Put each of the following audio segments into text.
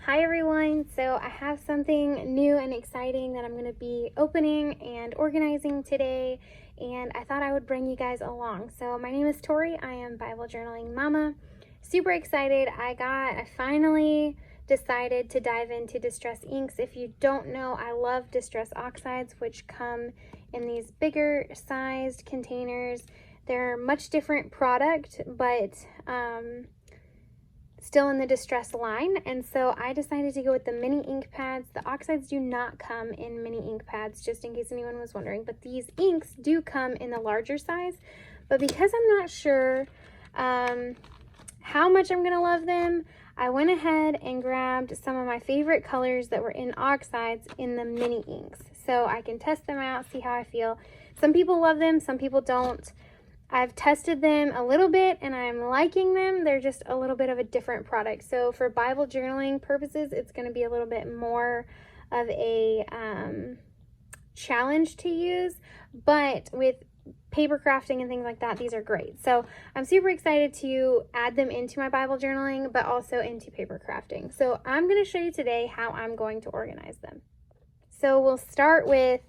Hi everyone! So I have something new and exciting that I'm going to be opening and organizing today, and I thought I would bring you guys along. So my name is Tori. I am Bible Journaling Mama. Super excited. I finally decided to dive into Distress Inks. If you don't know, I love Distress Oxides, which come in these bigger sized containers. They're a much different product, but still in the Distress line, and so I decided to go with the mini ink pads. The oxides do not come in mini ink pads, just in case anyone was wondering, but these inks do come in the larger size. But because I'm not sure how much I'm gonna love them, I went ahead and grabbed some of my favorite colors that were in oxides in the mini inks, so I can test them out, see how I feel. Some people love them, some people don't. I've tested them a little bit and I'm liking them. They're just a little bit of a different product. So for Bible journaling purposes, it's going to be a little bit more of a challenge to use. But with paper crafting and things like that, these are great. So I'm super excited to add them into my Bible journaling, but also into paper crafting. So I'm going to show you today how I'm going to organize them. So we'll start with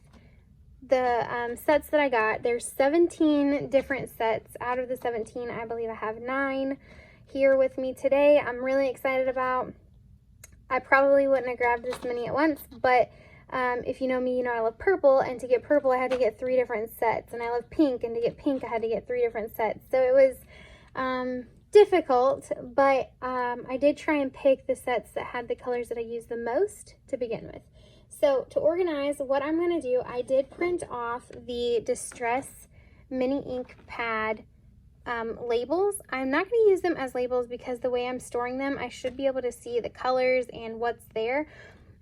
the sets that I got. There's 17 different sets. Out of the 17, I believe I have 9 here with me today. I'm really excited about. I probably wouldn't have grabbed this many at once, but if you know me, you know I love purple, and to get purple I had to get 3 different sets, and I love pink, and to get pink I had to get 3 different sets. So it was difficult, but I did try and pick the sets that had the colors that I use the most to begin with. So to organize, what I'm going to do, I did print off the Distress mini ink pad labels. I'm not going to use them as labels because the way I'm storing them, I should be able to see the colors and what's there.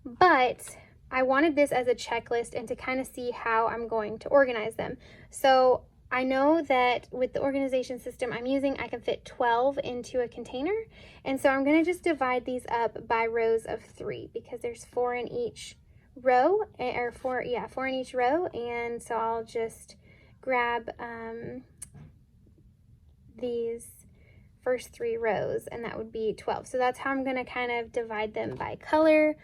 But I wanted this as a checklist and to kind of see how I'm going to organize them. So I know that with the organization system I'm using, I can fit 12 into a container. And so I'm going to just divide these up by rows of 3 because there's 4 in each row, or 4 in each row. And so I'll just grab these first 3 rows, and that would be 12. So that's how I'm going to kind of divide them by color,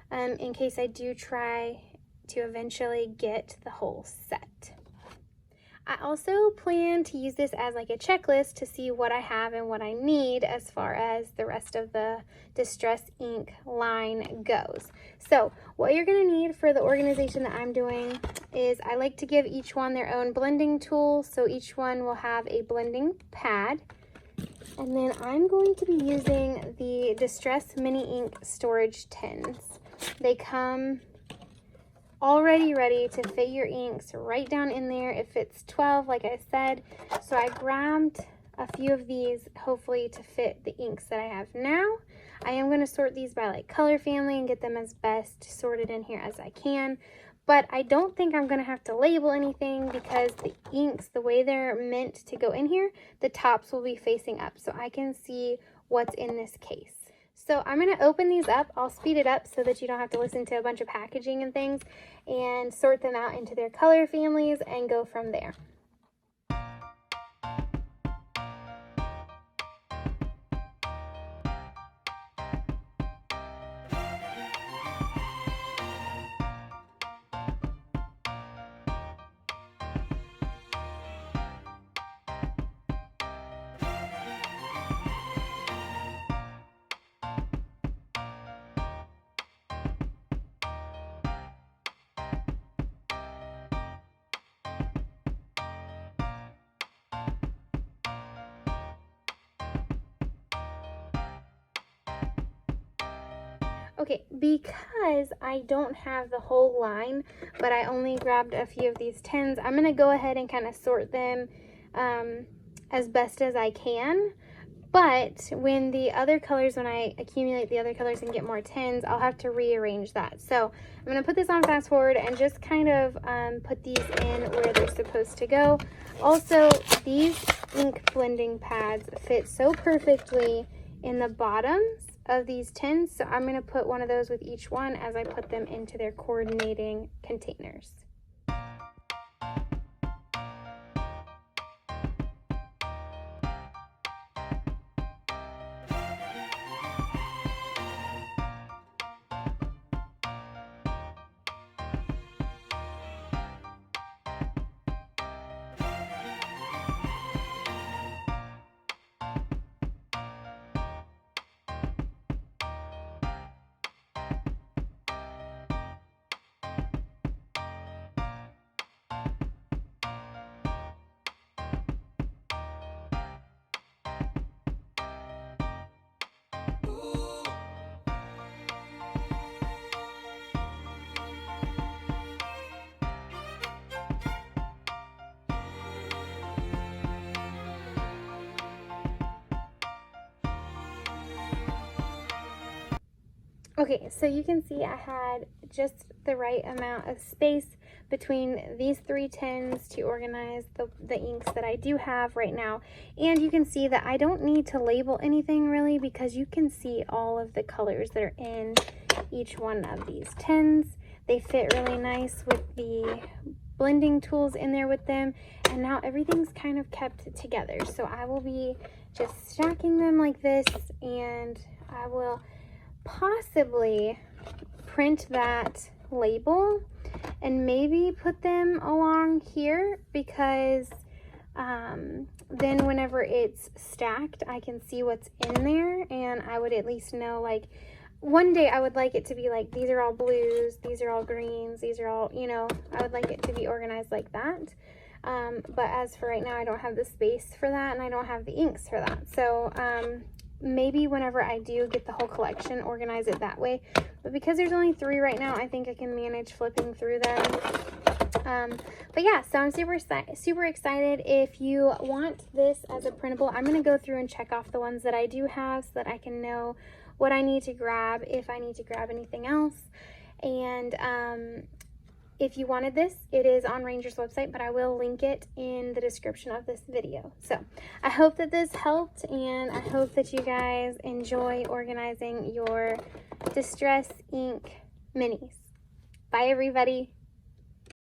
in case I do try to eventually get the whole set. I also plan to use this as like a checklist to see what I have and what I need as far as the rest of the Distress ink line goes. So what you're going to need for the organization that I'm doing is I like to give each one their own blending tool. So each one will have a blending pad. And then I'm going to be using the Distress mini ink storage tins. They come already ready to fit your inks right down in there. It fits 12, like I said. So I grabbed a few of these, hopefully to fit the inks that I have now. I am going to sort these by like color family and get them as best sorted in here as I can. But I don't think I'm going to have to label anything because the inks, the way they're meant to go in here, the tops will be facing up so I can see what's in this case. So I'm going to open these up. I'll speed it up so that you don't have to listen to a bunch of packaging and things, and sort them out into their color families and go from there. Okay, because I don't have the whole line, but I only grabbed a few of these tins, I'm going to go ahead and kind of sort them as best as I can. But when the other colors, when I accumulate the other colors and get more tins, I'll have to rearrange that. So I'm going to put this on fast forward and just kind of put these in where they're supposed to go. Also, these ink blending pads fit so perfectly in the bottoms of these tins, so I'm going to put one of those with each one as I put them into their coordinating containers. Okay, so you can see I had just the right amount of space between these 3 tins to organize the inks that I do have right now. And you can see that I don't need to label anything really, because you can see all of the colors that are in each one of these tins. They fit really nice with the blending tools in there with them, and now everything's kind of kept together. So I will be just stacking them like this, and I will possibly print that label and maybe put them along here, because then whenever it's stacked I can see what's in there, and I would at least know, like, one day I would like it to be like, these are all blues, these are all greens, these are all, you know, I would like it to be organized like that. But as for right now, I don't have the space for that, and I don't have the inks for that. So maybe whenever I do get the whole collection, organize it that way. But because there's only 3 right now, I think I can manage flipping through them. But yeah, so I'm super excited. If you want this as a printable, I'm going to go through and check off the ones that I do have so that I can know what I need to grab, if I need to grab anything else. And if you wanted this, it is on Ranger's website, but I will link it in the description of this video. So I hope that this helped, and I hope that you guys enjoy organizing your Distress Ink minis. Bye, everybody.